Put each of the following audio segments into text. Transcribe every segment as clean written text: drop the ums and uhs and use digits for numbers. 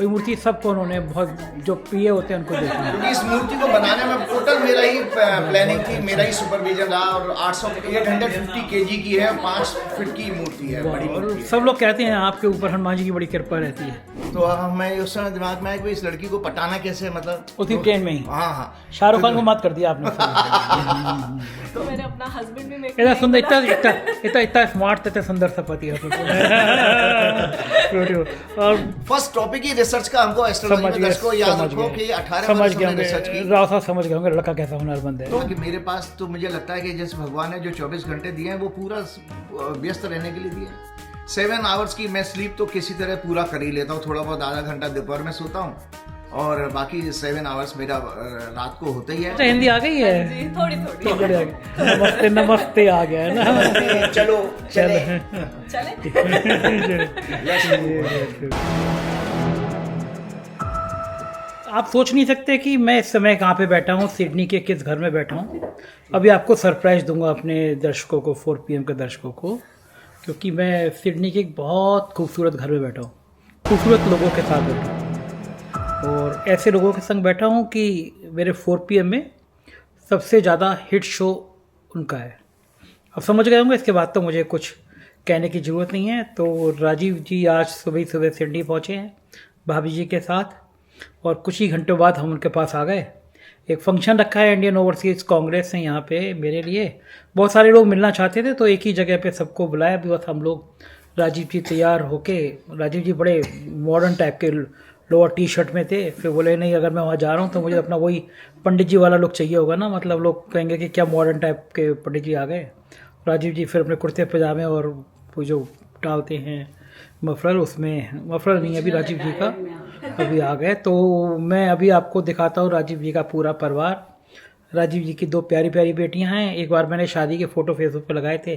वही मूर्ति सबको उन्होंने बहुत जो प्रिय होते हैं उनको देखी है। क्योंकि इस मूर्ति को बनाने में टोटल मेरा ही प्लानिंग थी, मेरा ही सुपरविजन रहा और 850 केजी की है, 5 फीट की मूर्ति है, बड़ी और मूर्ति है। सब लोग कहते हैं आपके ऊपर हनुमान जी की बड़ी कृपा रहती है। तो मैं उस समय दिमाग में आया कि इस लड़की को पटाना कैसे, मतलब उसी ट्रेन में ही हाँ हाँ शाहरुख खान को मात कर दिया आपने। तो मैंने अपना हस्बैंड भी मेक इतना सुंदर, इतना स्मार्ट, इतना सुंदर सा पति है। और फर्स्ट टॉपिक ही रिसर्च का हमको एस्ट्रोलॉजी में दर्शकों याद रखो कि 18 समझ वर्ष गए हमने रिसर्च की। होंगे, राव साहब समझ गए होंगे लड़का कैसा हुनरमंद है। तो कि मेरे पास तो मुझे लगता है कि जैसे भगवान ने जो 24 घंटे दिए हैं वो पूरा व्यस्त रहने के लिए दिए हैं। 7 आवर्स की मैं स्लीप तो किसी तरह पूरा कर ही लेता हूँ, थोड़ा बहुत आधा घंटा दोपहर में सोता हूँ और बाकी 7 आवर्स मेरा रात को होता ही है। अच्छा, हिंदी आ गई है? जी थोड़ी थोड़ी थोड़ी आ गई। नमस्ते नमस्ते आ गया है ना। चलो चले चले। आप सोच नहीं सकते कि मैं इस समय कहाँ पे बैठा हूँ, सिडनी के किस घर में बैठा हूँ। अभी आपको सरप्राइज दूंगा अपने दर्शकों को, 4 PM के दर्शकों को, क्योंकि मैं सिडनी के एक बहुत खूबसूरत घर में बैठा हूँ, खूबसूरत लोगों के साथ बैठा हूँ और ऐसे लोगों के संग बैठा हूँ कि मेरे 4 PM में सबसे ज़्यादा हिट शो उनका है। अब समझ गए होंगे, इसके बाद तो मुझे कुछ कहने की ज़रूरत नहीं है। तो राजीव जी आज सुबह सुबह सिडनी पहुँचे हैं भाभी जी के साथ और कुछ ही घंटों बाद हम उनके पास आ गए। एक फंक्शन रखा है इंडियन ओवरसीज़ कांग्रेस ने यहाँ पे मेरे लिए, बहुत सारे लोग मिलना चाहते थे तो एक ही जगह पे सबको बुलाया। भी बस हम लोग राजीव जी तैयार होके, राजीव जी बड़े मॉडर्न टाइप के लोअर टी-शर्ट में थे, फिर बोले नहीं अगर मैं वहाँ जा रहा हूँ तो मुझे अपना वही पंडित जी वाला लुक चाहिए होगा ना, मतलब लोग कहेंगे कि क्या मॉडर्न टाइप के पंडित जी आ गए। राजीव जी फिर अपने कुर्ते पजामे और वो जो डालते हैं मफलर, उसमें मफलर नहीं अभी राजीव जी का अभी आ गए। तो मैं अभी आपको दिखाता हूँ राजीव जी का पूरा परिवार। राजीव जी की 2 प्यारी प्यारी बेटियां हैं। एक बार मैंने शादी के फ़ोटो फेसबुक पर लगाए थे,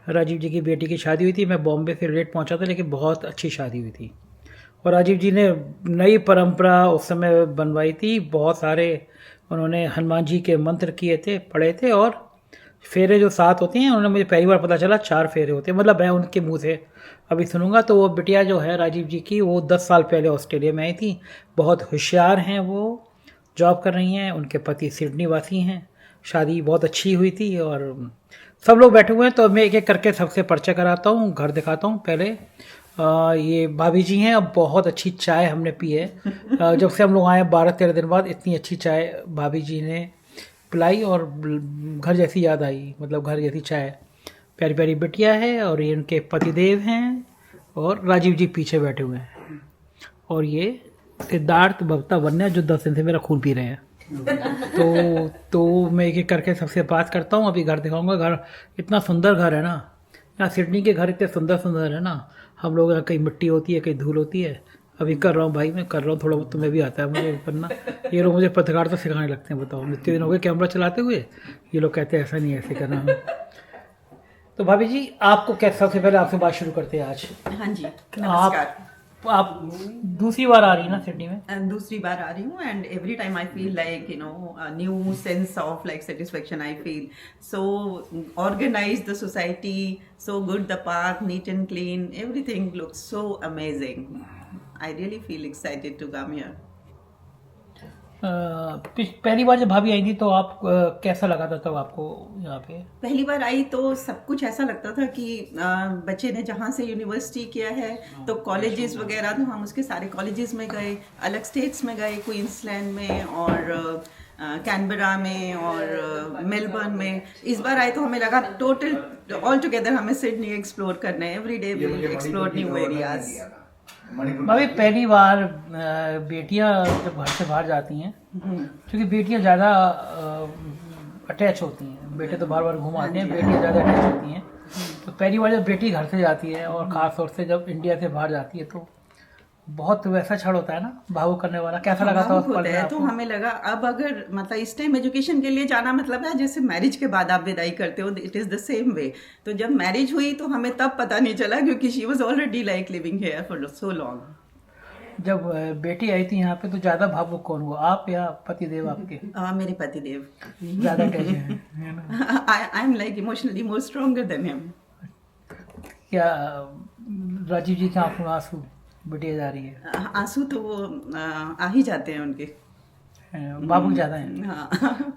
राजीव जी की बेटी की शादी हुई थी। मैं बॉम्बे से लेट पहुंचा था लेकिन बहुत अच्छी शादी हुई थी और राजीव जी ने नई परंपरा उस समय बनवाई थी। बहुत सारे उन्होंने हनुमान जी के मंत्र किए थे, पढ़े थे और फेरे जो 7 होते हैं उन्होंने मुझे पहली बार पता चला 4 फेरे होते हैं, मतलब मैं उनके मुंह से अभी सुनूंगा। तो वो बिटिया जो है राजीव जी की, वो 10 साल पहले ऑस्ट्रेलिया में आई थी, बहुत होशियार हैं, वो जॉब कर रही हैं, उनके पति सिडनी वासी हैं, शादी बहुत अच्छी हुई थी और सब लोग बैठे हुए हैं। तो मैं एक एक करके सबसे परिचय कराता हूँ, घर दिखाता हूँ। पहले ये भाभी जी हैं। अब बहुत अच्छी चाय हमने पी है, जब से हम लोग आए 12-13 दिन बाद इतनी अच्छी चाय भाभी जी ने पिलाई और घर जैसी याद आई, मतलब घर जैसी चाय। प्यारी प्यारी बिटिया है और ये उनके पतिदेव हैं और राजीव जी पीछे बैठे हुए हैं और ये सिद्धार्थ भक्ता वन्या जो 10 दिन से मेरा खून पी रहे हैं। तो मैं एक एक करके सबसे बात करता हूँ। अभी घर दिखाऊंगा। घर इतना सुंदर घर है ना, यहाँ सिडनी के घर इतने सुंदर सुंदर है ना। हम लोग यहाँ कहीं मिट्टी होती है, कहीं धूल होती है। अभी कर रहा हूँ भाई, मैं कर रहा हूँ, थोड़ा बहुत तुम्हें भी आता है मुझे करना। ये लोग मुझे पत्रकारिता सिखाने लगते हैं, बताओ इतने दिन हो गए कैमरा चलाते हुए, ये लोग कहते हैं ऐसा नहीं ऐसे करना। तो भाभी जी आपको क्या, सबसे पहले आपसे बात शुरू करते हैं आज। हाँ जी, नमस्कार। आप दूसरी बार आ रही है ना सिडनी में? दूसरी बार आ रही हूँ and every time I feel like new sense of like satisfaction I feel. So organize the society, so good, the park neat and clean, everything looks so amazing. I really feel excited to come here. पहली बार जब भाभी आई थी तो आप कैसा लगा था तब आपको यहाँ पे? पहली बार आई तो सब कुछ ऐसा लगता था कि बच्चे ने जहाँ से यूनिवर्सिटी किया है तो कॉलेजेस वगैरह, तो हम उसके सारे कॉलेजेस में गए, अलग स्टेट्स में गए, क्वींसलैंड में और कैनबरा में और मेलबर्न में। इस बार आए तो हमें लगा टोटल ऑल टुगेदर हमें सिडनी एक्सप्लोर करना है, every day we explore new areas. भाभी पहली बार बेटियां जब घर से बाहर जाती हैं, क्योंकि बेटियां ज़्यादा अटैच होती हैं, बेटे तो बार बार घूम आते हैं, बेटियां ज़्यादा अटैच होती हैं। तो पहली बार जब बेटी घर से जाती है और ख़ास तौर से जब इंडिया से बाहर जाती है तो बहुत वैसा क्षण होता है ना, भावुक करने वाला। कैसा लगा था उस पल में आपको? तो हमें लगा अब अगर मतलब इस टाइम एजुकेशन के लिए जाना मतलब है जैसे मैरिज के बाद आप विदाई करते हो, it is the same way. तो जब मैरिज हुई तो हमें तब पता नहीं चला क्योंकि she was already like living here for so long. जब बेटी आई थी यहाँ पे तो ज़्यादा भावुक कौन हुआ, आप या पतिदेव आपके? मेरे पतिदेव ज़्यादा अटैच है ना? I am like emotionally more stronger than him. क्या राजीव जी के आंसू आंसू बिटिया जा रही है, आंसू तो वो आ ही जाते हैं उनके। बाबू ज्यादा है। हाँ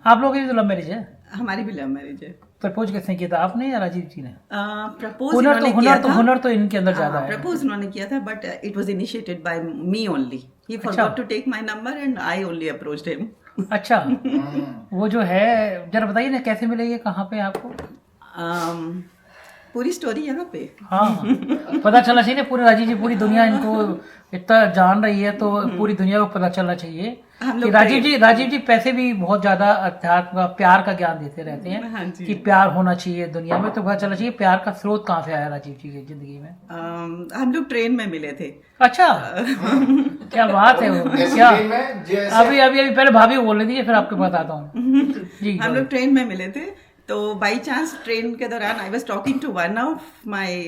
आप लोगों की तो लव मैरिज है, हमारी भी लव मैरिज है। प्रपोज किसने किया था, आपने या राजीव जी ने? प्रपोज हुनर तो इनके अंदर ज्यादा है। प्रपोज उन्होंने किया था but it was initiated by me only. He forgot to take my number and I only approached him. अच्छा, वो जो है जरा बताइए ना कैसे मिले, ये कहाँ पे आपको? पूरी स्टोरी यहाँ पे। हाँ पता चलना चाहिए ना, पूरे राजीव जी, पूरी दुनिया इनको इतना जान रही है तो पूरी दुनिया को पता चलना चाहिए कि राजीव जी पैसे भी बहुत ज्यादा अध्यात्म का, प्यार का ज्ञान देते रहते हैं। हाँ जी। कि प्यार होना चाहिए दुनिया में, तो पता चलना चाहिए प्यार का स्रोत कहाँ से आया राजीव जी की जिंदगी में। हम लोग ट्रेन में मिले थे। अच्छा क्या बात है, क्या अभी पहले भाभी को बोलने दीजिए फिर आपको बताता हूँ जी। हम लोग ट्रेन में मिले थे तो बाई चांस ट्रेन के दौरान I was talking to one of my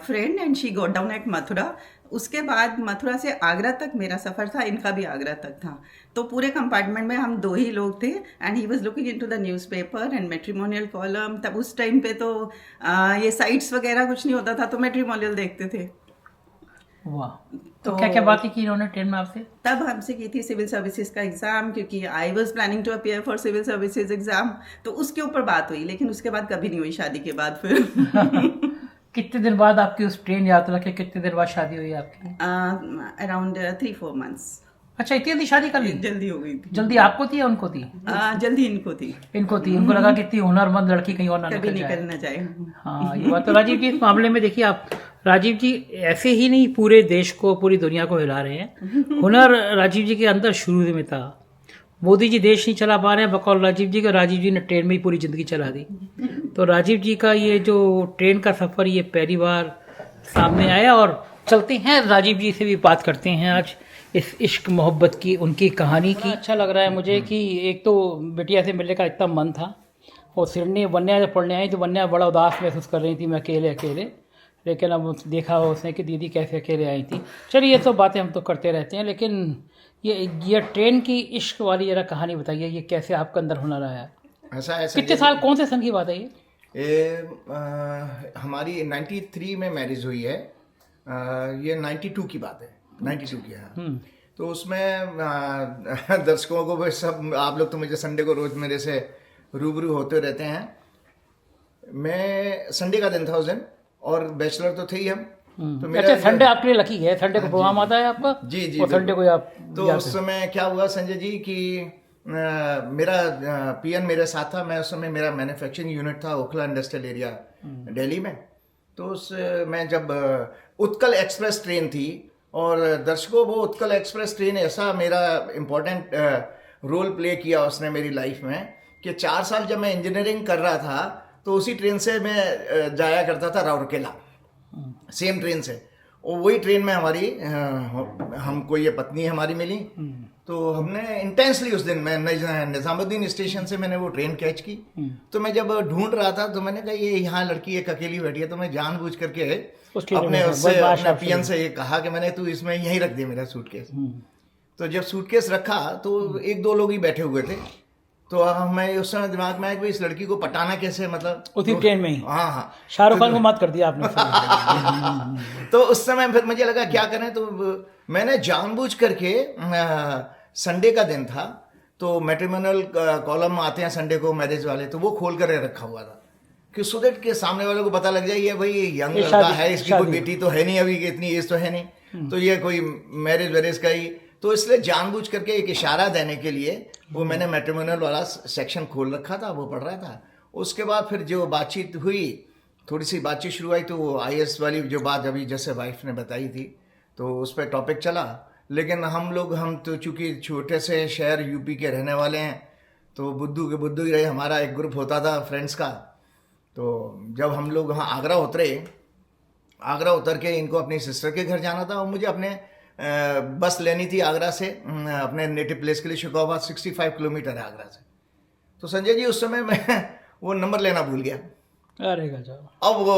friend and she got down at Mathura. उसके बाद मथुरा से आगरा तक मेरा सफ़र था, इनका भी आगरा तक था। तो पूरे कंपार्टमेंट में हम 2 ही लोग थे and he was looking into the newspaper and matrimonial column. तब उस टाइम पे तो ये साइट्स वगैरह कुछ नहीं होता था, तो मैट्रिमोनियल देखते थे। वाह, तो क्या क्या बातें की इन्होंने ट्रेन में आपसे? तब हमसे की थी सिविल सर्विसेज का एग्जाम, क्योंकि I was planning to appear for civil services exam, तो उसके ऊपर बात हुई। लेकिन उसके बाद कभी नहीं हुई शादी के बाद फिर। कितने दिन बाद आपकी उस ट्रेन यात्रा के कितने दिन बाद शादी हुई आपकी? Around 3-4 months। अच्छा, इतनी जल्दी शादी कर ली? जल्दी हो गई थी। जल्दी आपको थी या उनको थी? जल्दी इनको थी। इनको थी, उनको लगा कि इतनी हुनरमंद लड़की कहीं और ना कभी निकल जाए। निकल न जाए। हाँ ये बात तो राजीव जी, इस मामले में देखिए आप, राजीव जी ऐसे ही नहीं पूरे देश को, पूरी दुनिया को हिला रहे हैं। हुनर राजीव जी के अंदर शुरू में था। मोदी जी देश नहीं चला पा रहे हैं बकौल राजीव जी का, राजीव जी ने ट्रेन में ही पूरी जिंदगी चला दी। तो राजीव जी का ये जो ट्रेन का सफर ये पहली बार सामने आया। और चलते हैं राजीव जी से भी बात करते हैं आज इस इश्क मोहब्बत की, उनकी कहानी की। अच्छा लग रहा है मुझे कि एक तो बिटिया से मिलने का इतना मन था, और सिडनी वन्या जब पढ़ने आई तो वन्या बड़ा उदास महसूस कर रही थी, मैं अकेले। लेकिन अब देखा उसने कि दीदी कैसे अकेले आई थी। चलिए ये तो बातें हम तो करते रहते हैं, लेकिन ये ट्रेन की इश्क वाली जरा कहानी बताइए, ये कैसे आपके अंदर हुनर आया? ऐसा कितने साल, कौन से सन की बात है ये? हमारी 93 में मैरिज हुई है। ये 92 की बात है, 92 की है। तो उसमें दर्शकों को भी सब, आप लोग तो मुझे संडे को रोज मेरे से रूबरू होते रहते हैं। मैं संडे का दिन था उस दिन, और बैचलर तो थे ही हम। तो मेरा अच्छा, संडे आपके लिए लकी है, संडे को प्रोग्राम आता है आपका? जी और संडे को आप तो उस समय क्या हुआ संजय जी कि मेरा पीएन मेरे साथ था। मैं उस समय, मेरा मैन्युफैक्चरिंग यूनिट था ओखला इंडस्ट्रियल एरिया दिल्ली में। तो उस मैं जब उत्कल एक्सप्रेस ट्रेन थी, और दर्शकों वो उत्कल एक्सप्रेस ट्रेन ऐसा मेरा इम्पोर्टेंट रोल प्ले किया उसने मेरी लाइफ में, कि 4 साल जब मैं इंजीनियरिंग कर रहा था तो उसी ट्रेन से मैं जाया करता था राउरकेला, सेम ट्रेन से। और वही ट्रेन में हमारी हमको ये पत्नी हमारी मिली। तो हमने इंटेंसली उस दिन, मैं निजामुद्दीन स्टेशन से मैंने वो ट्रेन कैच की। तो मैं जब ढूंढ रहा था तो मैंने कहा ये यहाँ लड़की एक अकेली बैठी है, तो मैं जानबूझ करके अपने पीएन से ये कहा कि मैंने तू इसमें यहीं रख दे मेरा सूटकेस। तो जब सूटकेस रखा तो 1-2 लोग ही बैठे हुए थे। तो मैं उस समय दिमाग में आया कि इस लड़की को पटाना कैसे, मतलब उसी ट्रेन में ही। हाँ, शाहरुख खान को मत कर दिया आपने। तो उस समय फिर मुझे लगा क्या करें, तो मैंने जानबूझ करके, संडे का दिन था तो मैट्रिमोनियल कॉलम आते हैं संडे को मैरिज वाले, तो वो खोल कर रखा हुआ था कि सो दैट के सामने वालों को पता लग जाए ये भाई यंग लड़का है, इसकी कोई बेटी तो है नहीं, अभी इतनी एज तो है नहीं, तो ये कोई मैरिज वेरिज का ही। तो इसलिए जानबूझ करके एक इशारा देने के लिए वो मैंने मैट्रिमोनियल वाला सेक्शन खोल रखा था, वो पढ़ रहा था। उसके बाद फिर जो बातचीत हुई, थोड़ी सी बातचीत शुरू हुई, तो वो IAS वाली जो बात अभी जैसे वाइफ ने बताई थी, तो उस पर टॉपिक चला। लेकिन हम तो चूंकि छोटे से शहर यूपी के रहने वाले हैं, तो बुद्धू के बुद्धू ही रहे। हमारा एक ग्रुप होता था फ्रेंड्स का। तो जब हम लोग वहाँ आगरा उतर के इनको अपनी सिस्टर के घर जाना था, और मुझे अपने बस लेनी थी आगरा से अपने नेटिव प्लेस के लिए। शिकोहाबाद 65 किलोमीटर है आगरा से। तो संजय जी उस समय मैं वो नंबर लेना भूल गया। अरे गजब। अब वो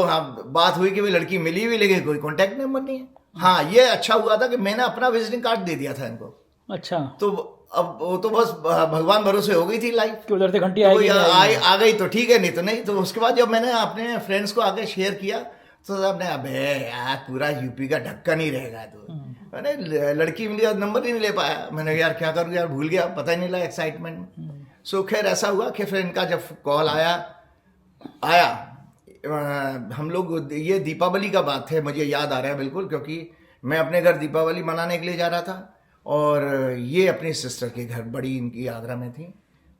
बात हुई कि वो लड़की मिली भी, लेकिन कोई कांटेक्ट नंबर नहीं है। हाँ, ये अच्छा हुआ था कि मैंने अपना विजिटिंग कार्ड दे दिया था इनको। अच्छा, तो अब वो तो बस भगवान भरोसे हो गई थी लाइफ कि उधर से घंटी आ गई तो ठीक है, नहीं तो नहीं। तो उसके बाद जब मैंने अपने फ्रेंड्स को आगे शेयर किया तो सबने, अबे यार पूरा यूपी का ढक्कन ही रहेगा तो अरे लड़की मिली और नंबर ही नहीं ले पाया। मैंने कहा यार क्या करूँ यार, भूल गया, पता ही नहीं लगा एक्साइटमेंट में। सो खैर ऐसा हुआ कि फिर इनका जब कॉल आया हम लोग, ये दीपावली का बात है, मुझे याद आ रहा है बिल्कुल, क्योंकि मैं अपने घर दीपावली मनाने के लिए जा रहा था और ये अपनी सिस्टर के घर, बड़ी इनकी आगरा में थी।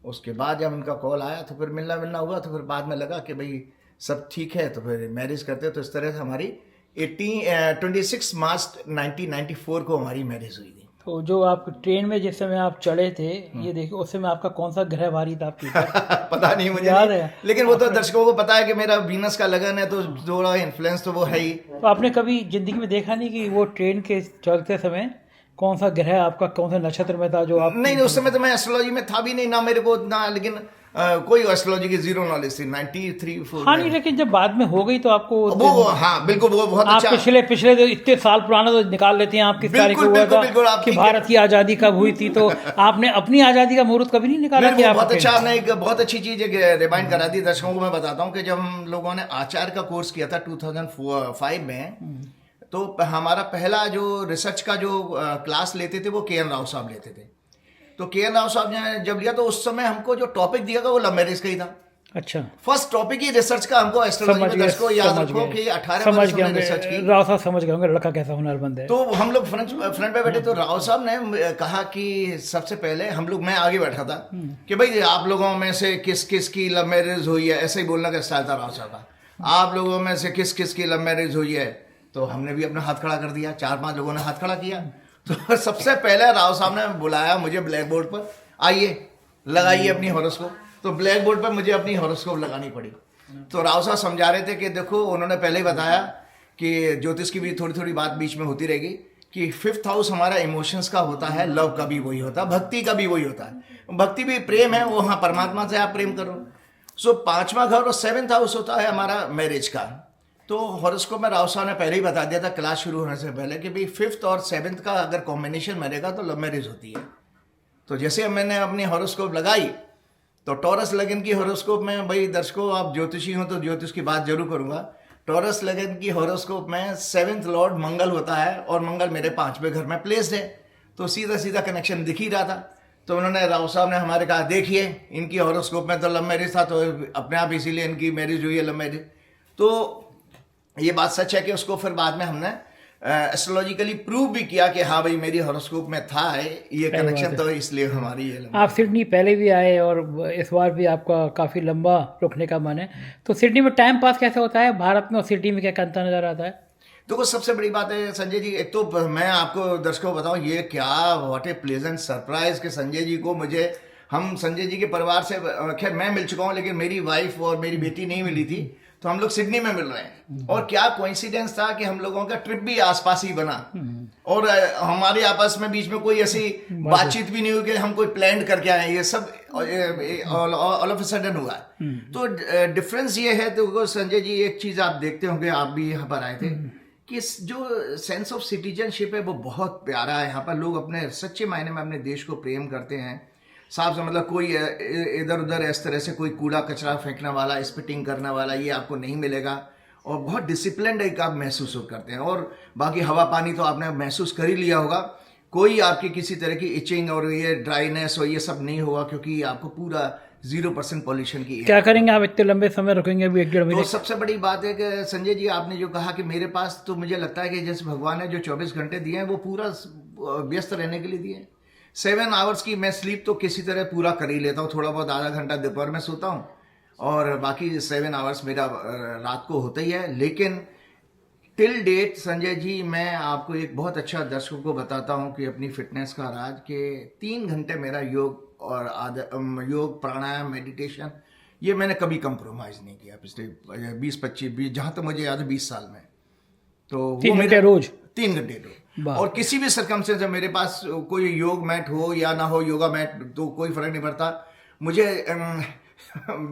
उसके बाद जब उनका कॉल आया तो फिर मिलना हुआ, तो फिर बाद में लगा कि भाई सब ठीक है तो फिर मैरिज करते। तो इस तरह से हमारी 26 मार्च 1994 को हमारी मैरिज हुई थी। तो जो आप ट्रेन में जिस समय आप चढ़े थे, ये देखिए उस समय आपका कौन सा ग्रह भारी था आपके ऊपर? पता नहीं मुझे, याद नहीं, है? लेकिन वो तो दर्शकों को पता है कि मेरा वीनस का लगन है, तो थोड़ा इन्फ्लुएंस तो वो है ही। तो आपने कभी जिंदगी में देखा नहीं कि वो ट्रेन के चलते समय कौन सा ग्रह आपका कौन सा नक्षत्र में था जो आप? नहीं, उस समय तो मैं एस्ट्रोलॉजी में था भी नहीं ना, मेरे को ना, लेकिन कोई एस्ट्रोलॉजी की जीरो नॉलेज थी 93-4। हाँ नहीं, लेकिन जब बाद में हो गई तो आपको वो, हाँ बिल्कुल, वो बहुत आप अच्छा। पिछले तो इतने साल पुराना तो निकाल लेते हैं आप, किस तारीख को हुआ था कि भारत की आजादी कब हुई थी, तो आपने अपनी आजादी का मुहूर्त कभी नहीं निकाला? कि बहुत अच्छा, आपने एक बहुत अच्छी चीज रिमाइंड करा दी दर्शकों को। मैं बताता हूँ कि जब हम लोगों ने आचार्य का कोर्स किया था 2005 में, तो हमारा पहला जो रिसर्च का जो क्लास लेते थे वो के एन राव साहब लेते थे। तो के एन राव साहब ने जब लिया तो उस समय हमको जो टॉपिक दिया गया वो लव मैरिज का ही था। अच्छा, फर्स्ट टॉपिक ही रिसर्च का हमको एस्ट्रोलॉजी में, दर्शकों याद रखो कि 18 वर्ष में रिसर्च की। राव साहब समझ गए होंगे लड़का कैसा हुनरमंद है। तो हम लोग फ्रंट पे बैठे, तो राव साहब ने कहा कि सबसे पहले हम लोग, मैं आगे बैठा था कि भाई आप लोगों में से किस किस की लव मैरिज हुई है, ऐसे ही बोलने का स्टाइल था राव साहब का। आप लोगों में से किस किस की लव मैरिज हुई है, तो हमने भी अपना हाथ खड़ा कर दिया, 4-5 लोगों ने हाथ खड़ा किया। तो सबसे पहले राव साहब ने बुलाया मुझे ब्लैक बोर्ड पर, आइए लगाइए अपनी हॉरोस्कोप। तो ब्लैक बोर्ड पर मुझे अपनी हॉरोस्कोप लगानी पड़ी। तो राव साहब समझा रहे थे कि देखो, उन्होंने पहले ही बताया कि ज्योतिष की भी थोड़ी थोड़ी बात बीच में होती रहेगी कि 5th हाउस हमारा इमोशंस का होता है, लव का भी वही होता है, भक्ति का भी वही होता है। भक्ति भी प्रेम है, वो हाँ परमात्मा से आप प्रेम करो। सो 5वां घर और 7th हाउस होता है हमारा मैरिज का। तो हॉरोस्कोप में राव साहब ने पहले ही बता दिया था क्लास शुरू होने से पहले कि भाई 5th और 7th का अगर कॉम्बिनेशन मिलेगा तो लव मैरिज होती है। तो जैसे मैंने अपनी हॉरोस्कोप लगाई तो टॉरस लगन की हॉरोस्कोप में, भाई दर्शकों आप ज्योतिषी हो तो ज्योतिष की बात जरूर करूंगा, टॉरस लगन की हॉरोस्कोप में 7th लॉर्ड मंगल होता है और मंगल मेरे 5वें घर में प्लेस्ड है। तो सीधा सीधा कनेक्शन दिख ही रहा था। तो उन्होंने, राव साहब ने हमारे कहा देखिए इनकी हॉरोस्कोप में तो लव मैरिज था, तो अपने आप इसीलिए इनकी मैरिज हुई है, लव मैरिज। तो ये बात सच है कि उसको फिर बाद में हमने एस्ट्रोलॉजिकली प्रूव भी किया कि हाँ भाई मेरी हॉरोस्कोप में था ये कनेक्शन, तो इसलिए हमारी ये। आप सिडनी पहले भी आए और इस बार भी आपका काफ़ी लंबा रुकने का मन है, तो सिडनी में टाइम पास कैसे होता है? भारत में और सिडनी में क्या अंतर नजर आता है? देखो सबसे बड़ी बात है संजय जी, एक तो मैं आपको दर्शकों को बताऊं, ये क्या व्हाट ए प्लेजेंट सरप्राइज कि संजय जी को हम संजय जी के परिवार से, खैर मैं मिल चुका हूं लेकिन मेरी वाइफ और मेरी बेटी नहीं मिली थी, तो हम लोग सिडनी में मिल रहे हैं। और क्या कोइंसिडेंस था कि हम लोगों का ट्रिप भी आसपास ही बना और हमारे आपस में बीच में कोई ऐसी बातचीत भी नहीं हुई कि हम कोई प्लान करके आए, ये सब ऑल ऑफ अ सडन हुआ। तो डिफरेंस ये है, तो संजय जी एक चीज आप देखते होंगे, आप भी यहाँ पर आए थे, कि जो सेंस ऑफ सिटीजनशिप है वो बहुत प्यारा है। यहाँ पर लोग अपने सच्चे मायने में अपने देश को प्रेम करते हैं। साफ से मतलब कोई इधर उधर इस तरह से कोई कूड़ा कचरा फेंकने वाला, स्पिटिंग करने वाला, ये आपको नहीं मिलेगा। और बहुत डिसिप्लिन्ड एक आप महसूस करते हैं। और बाकी हवा पानी तो आपने महसूस कर ही लिया होगा, कोई आपकी किसी तरह की इचिंग और ये ड्राइनेस और ये सब नहीं होगा, क्योंकि आपको पूरा 0% पॉल्यूशन की है। क्या करेंगे आप इतने लंबे समय रुकेंगे अभी 1-1.5 महीने? तो सबसे बड़ी बात है कि संजय जी आपने जो कहा कि मेरे पास, तो मुझे लगता है कि जैसे भगवान ने जो 24 घंटे दिए हैं वो पूरा व्यस्त रहने के लिए दिए हैं। 7 आवर्स की मैं स्लीप तो किसी तरह पूरा कर ही लेता हूँ, थोड़ा बहुत आधा घंटा दोपहर में सोता हूँ और बाकी 7 आवर्स मेरा रात को होता ही है। लेकिन टिल डेट संजय जी मैं आपको एक बहुत अच्छा दर्शकों को बताता हूँ कि अपनी फिटनेस का राज के 3 घंटे मेरा योग और योग प्राणायाम मेडिटेशन ये मैंने कभी कंप्रोमाइज नहीं किया पिछले 20-25 जहाँ तक मुझे याद है 20 साल में। तो 3 घंटे रोज? 3 घंटे रोज। और किसी भी सरकमस्टेंस में मेरे पास कोई योग मैट हो या ना हो, योगा मैट, तो कोई फर्क नहीं पड़ता मुझे।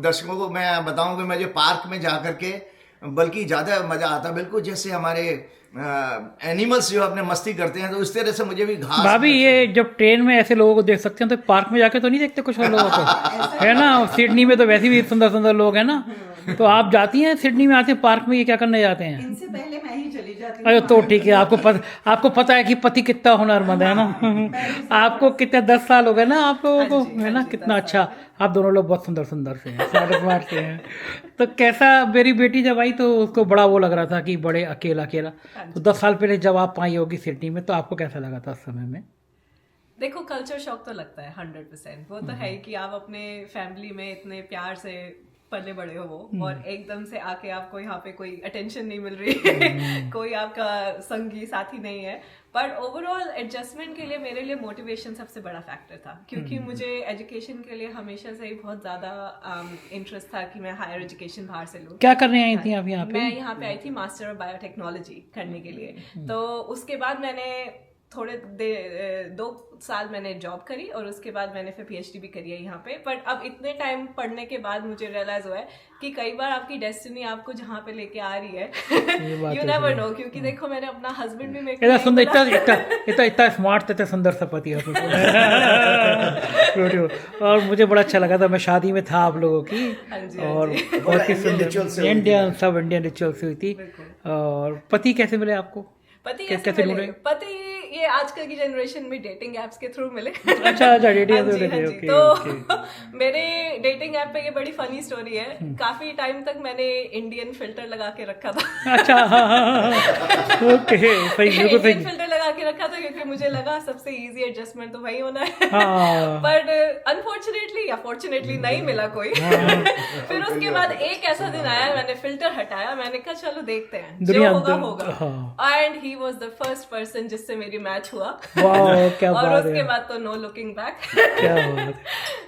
दर्शकों को मैं बताऊं कि मुझे पार्क में जा करके बल्कि ज़्यादा मज़ा आता, बिल्कुल जैसे हमारे एनिमल्स जो अपने मस्ती करते हैं, तो उस तरह से मुझे भी घास। भाभी ये जब ट्रेन में ऐसे लोगों को देख सकते हैं तो पार्क में जाके तो नहीं देखते कुछ और लोगों को? है ना, सिडनी में तो वैसे भी सुंदर सुंदर लोग हैं ना, तो आप जाती हैं सिडनी में, आते हैं पार्क में, ये क्या करने जाते हैं? इनसे पहले मैं ही चली जाती अरे तो ठीक है, आपको पता है कि पति कितना हुनरमंद है ना। आपको कितने 10 साल हो गए ना आप लोगों को, है ना? कितना अच्छा, आप दोनों लोग बहुत सुंदर सुंदर से हैं, स्मार्ट से हैं। तो कैसा, मेरी बेटी जब आई तो उसको बड़ा वो लग रहा था कि बड़े अकेला अकेला, तो 10 साल पहले जब आप आई होगी सिडनी में, तो आपको कैसा लगा था उस समय में? देखो, कल्चर शॉक तो लगता है 100%। वो तो है ही कि आप अपने फैमिली में इतने प्यार से पले बड़े हो वो, और एकदम से आके आपको यहाँ पे कोई अटेंशन नहीं मिल रही है, कोई आपका संगी साथी नहीं है। पर ओवरऑल एडजस्टमेंट के लिए मेरे लिए मोटिवेशन सबसे बड़ा फैक्टर था, क्योंकि मुझे एजुकेशन के लिए हमेशा से ही बहुत ज़्यादा इंटरेस्ट था कि मैं हायर एजुकेशन बाहर से लूँ। क्या करने आई थी आप यहाँ पे? मैं यहाँ पे आई थी मास्टर ऑफ बायोटेक्नोलॉजी करने के लिए। तो उसके बाद मैंने 2 साल मैंने जॉब करी, और उसके बाद मैंने फिर पीएचडी भी करी है यहाँ पे। पर अब इतने टाइम पढ़ने के बाद मुझे रियलाइज हुआ है कि कई बार आपकी डेस्टिनी आपको जहाँ पे लेके आ रही है यू नेवर नो। क्योंकि देखो, मैंने अपना हस्बैंड भी मेरे इतना सुंदर, इतना स्मार्ट, इतना सुंदर सा पति है। और मुझे बड़ा अच्छा लगा था, मैं शादी में था आप लोगों की, और बहुत ही सुंदर इंडियन, सब इंडियन रिचुअल्स हुई थी। और पति कैसे मिले आपको? पति कैसे मिले? पति ये आजकल की जनरेशन में डेटिंग एप्स के थ्रू मिले। अच्छा डेटिंग एप्स मिले, ओके। तो मेरे डेटिंग ऐप पे ये बड़ी फनी स्टोरी है। काफी टाइम तक मैंने इंडियन फिल्टर लगा के रखा था। अच्छा, ओके, सही, बिल्कुल सही। इंडियन फिल्टर लगा के रखा था क्योंकि मुझे लगा सबसे इजी एडजस्टमेंट तो वही होना है। पर अनफॉर्चुनेटली या फॉर्चुनेटली नहीं मिला कोई। फिर उसके बाद एक ऐसा दिन आया, मैंने फिल्टर हटाया, मैंने कहा चलो देखते हैं, जो होगा होगा। And he was the first person जिससे मेरी मैच हुआ। क्या और बात उसके है। बाद तो नो लुकिंग बैक। क्या बात है।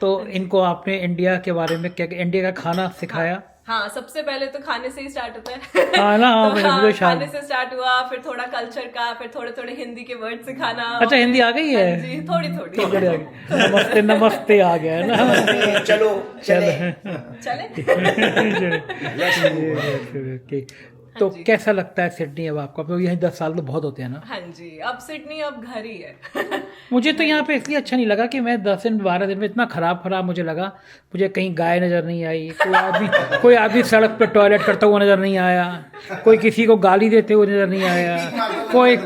तो इनको आपने इंडिया के बारे में क्या, इंडिया का खाना सिखाया? हाँ, सबसे पहले तो खाने से ही स्टार्ट होता है। हाँ ना, तो खाने से स्टार्ट हुआ, फिर थोड़ा कल्चर का, फिर थोड़े थोड़े हिंदी के वर्ड सिखाना। अच्छा, हिंदी आ गई है? जी, थोड़ी थोड़ी। नमस्ते नमस्ते आ गया है ना। चलो चले चले। तो कैसा लगता है सिडनी अब आपको? अब यही 10 साल तो बहुत होते हैं ना। हाँ जी, अब सिडनी अब घर ही है। मुझे तो यहाँ पे इसलिए अच्छा नहीं लगा कि मैं 10 दिन 12 दिन में इतना खराब मुझे लगा। मुझे कहीं गाय नज़र नहीं आई, कोई आदमी सड़क पे टॉयलेट करता हुआ नज़र नहीं आया, कोई किसी को गाली देते हुए नज़र नहीं आया,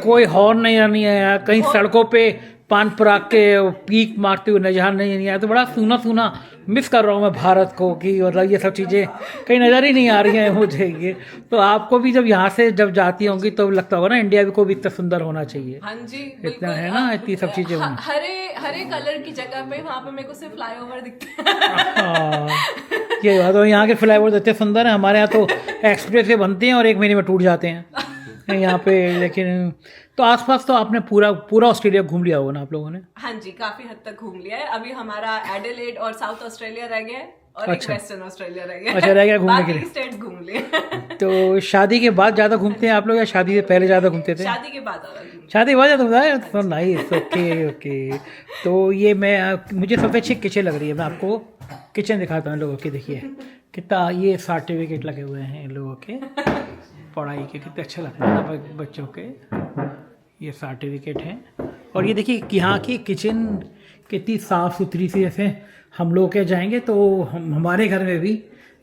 कोई हॉर्न नज़र नहीं आया, कहीं सड़कों पे पान पराग के पीक मारते हुए नजर नहीं आया। तो बड़ा सूना सूना मिस कर रहा हूँ मैं भारत को, कि मतलब ये सब चीज़ें कहीं नज़र ही नहीं आ रही हैं मुझे ये। तो आपको भी जब यहाँ से जब जाती होंगी तो लगता होगा ना इंडिया को भी इतना सुंदर होना चाहिए। हाँ जी, इतना है ना, इतनी सब चीज़ें। हरे कलर की जगह पे वहाँ पे मेरे को सिर्फ फ्लाईओवर दिखते हैं। ये बात है, यहाँ के फ्लाईओवर इतने सुंदर हैं, हमारे यहाँ तो एक्सप्रेस से बनते हैं और 1 महीने में टूट जाते हैं यहाँ पे। लेकिन तो आसपास तो आपने पूरा ऑस्ट्रेलिया घूम लिया होगा ना आप लोगों ने? हाँ जी, काफी हद तक घूम लिया है। अभी हमारा एडिलेड और साउथ ऑस्ट्रेलिया रह गया है, और एक वेस्टर्न ऑस्ट्रेलिया रह गया। अच्छा, रह गया घूमने के लिए। बाकी स्टेट्स घूम लिए। तो शादी के बाद ज्यादा घूमते हैं आप लोग या शादी से पहले ज्यादा घूमते थे? शादी के बाद शादी के बाद ज्यादा घूमता है तो नाइस, ओके। तो ये मुझे सबसे अच्छी किचन लग रही है। मैं आपको किचन दिखाता हूँ लोगों की। देखिए कितना ये सर्टिफिकेट लगे हुए हैं इन लोगों के पढ़ाई के, कितने अच्छा लगता है ना बच्चों के। ये सर्टिफिकेट हैं। और ये देखिए कि यहाँ की किचन कितनी साफ़ सुथरी सी। जैसे हम लोग के जाएंगे तो हमारे घर में भी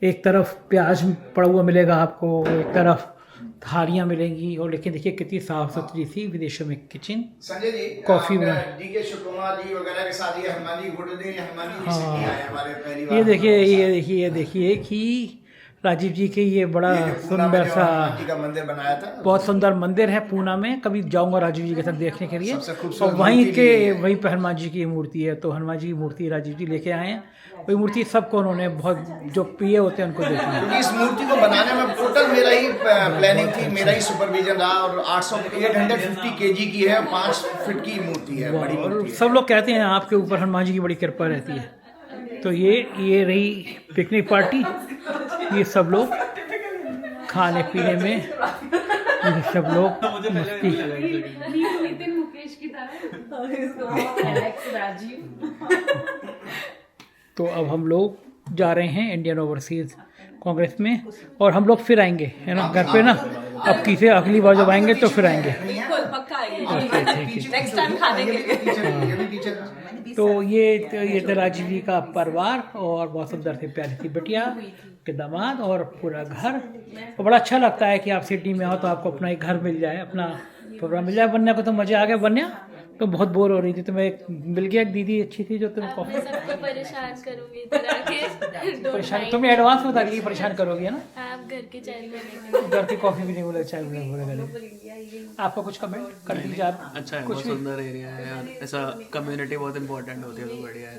एक तरफ प्याज पड़ा हुआ मिलेगा आपको, एक तरफ थालियाँ मिलेंगी, और लेकिन देखिए कितनी साफ़ सुथरी सी विदेशों में kitchen. Sanjay ji, coffee D के शिव कुमार जी वगैरह के साथ ये हनुमान जी घोड़े हनुमान जी सिडनी आए हमारे पहली बार। ये देखिए कि राजीव जी के ये बड़ा सुंदर सा का मंदिर बनाया था। बहुत सुंदर मंदिर है पूना में। कभी जाऊंगा राजीव जी के साथ देखने के लिए। और वहीं पे हनुमान जी की मूर्ति है, तो हनुमान जी की मूर्ति राजीव जी लेके आए हैं। वही मूर्ति सबको उन्होंने बहुत जो प्रिय होते हैं उनको देखना। क्योंकि इस मूर्ति को बनाने में टोटल मेरा ही प्लानिंग थी, मेरा ही सुपरविजन रहा। और 850 kg की है, 5 फीट की मूर्ति है, बड़ी मूर्ति है। सब लोग कहते हैं आपके ऊपर हनुमान जी की बड़ी कृपा रहती है। तो ये रही पिकनिक पार्टी। ये सब लोग खाने पीने में, ये सब लोग मस्ती। नितिन मुकेश की तरह राजीव। तो अब हम लोग जा रहे हैं इंडियन ओवरसीज कांग्रेस में, और हम लोग फिर आएंगे, है ना, घर पे ना। अब किसी अगली बार जब आएंगे तो फिर आएंगे। बिल्कुल पक्का आएंगे नेक्स्ट टाइम खाने के लिए। किचन। तो ये तो राजीव जी का परिवार और बहुत सुंदर सी प्यारी सी बिटिया के दामाद और पूरा घर। तो बड़ा अच्छा लगता है कि आप सिडनी में हो तो आपको अपना एक घर मिल जाए, अपना प्रोग्राम मिल जाए। वन्या को तो मजे आ गए। वन्या तो बहुत बोर हो रही थी, तुम्हें मिल गया एक दीदी अच्छी थी जो तुम्हें कॉफी मैं सबको परेशान करूंगी इधर आके। परेशान, तुम्हें एडवांस में बता रही परेशान करोगी है ना। आप घर के चाय में घर की कॉफी भी नहीं बोले, चाय भी नहीं बोले। आपका कुछ कमेंट कर दीजिए आप। अच्छा है, बहुत सुंदर एरिया है और ऐसा कम्युनिटी बहुत इंपॉर्टेंट होती है, तो बढ़िया है।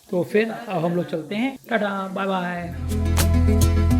तो फिर अब हम लोग चलते हैं। Tata bye bye.